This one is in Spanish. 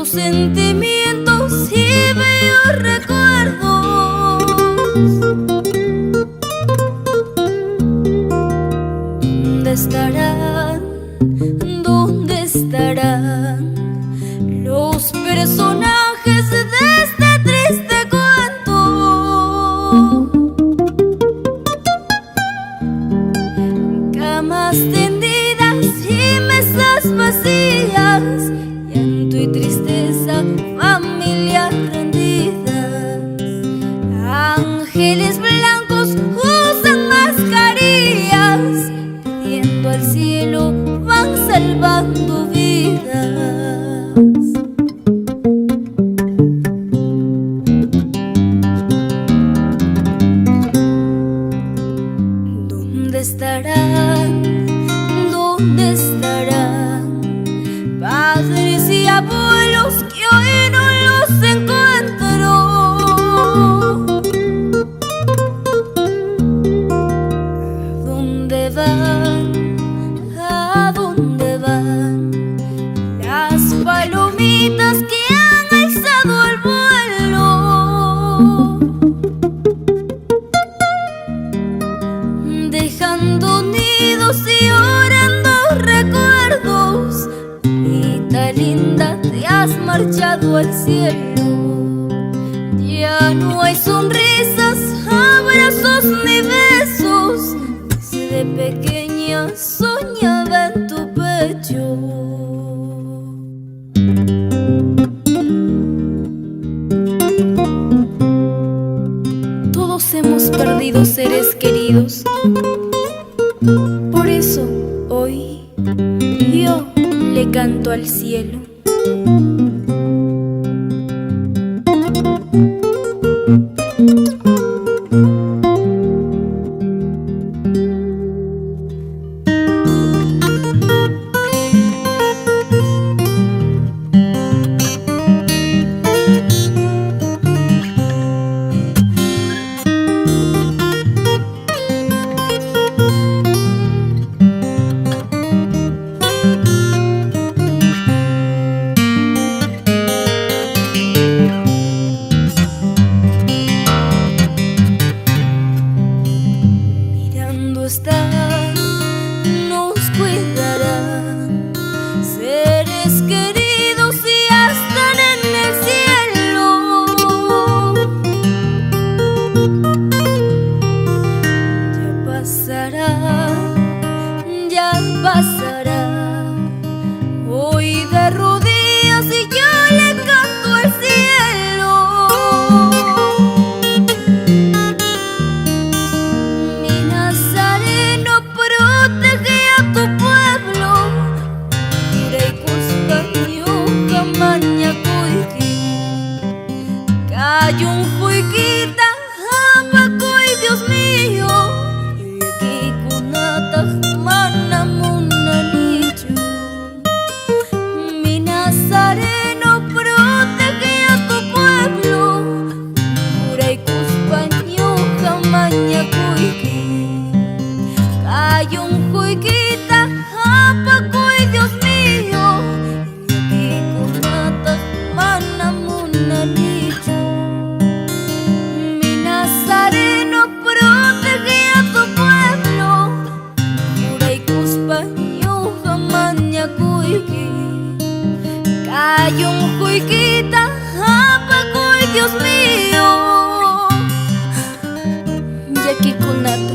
Sentimientos y bellos recuerdos. ¿Dónde estarán? ¿Dónde estarán los personajes de este triste cuento? Camas tendidas y mesas vacías, llanto y tristeza, familias rendidas. Ángeles blancos usan mascarillas, pidiendo al cielo van salvando vidas. ¿Dónde estarán? ¿Dónde estarán padres y abuelos que hoy no los encuentro? ¿Dónde van? ¿A dónde van las palomitas que han alzado el vuelo? Dejando nidos y orando recuerdos. Linda, linda, te has marchado al cielo. Ya no hay sonrisas, abrazos ni besos. Desde pequeña soñaba en tu pecho. Todos hemos perdido seres queridos. Por eso hoy yo le canto al cielo. Están, nos cuidarán, seres queridos y ya están en el cielo. Ya pasará, ya pasará. Hoy de rodillas y yo le canto al cielo. Kayunjuyquita hapakuy Dios mío, yuyaykikunataq mana munanichu. Mi Nazareno, protege a tu pueblo, juraykuspa ñuqa mañakuyki. Kayunjuyquita hapakuy Dios mío, yuyaykikunataq mana munanichu. Nazareno, protege a tu pueblo, juraykuspa ñuqa mañakuyki. Kayunjuyquita hapakuy Dios mío, llakikunata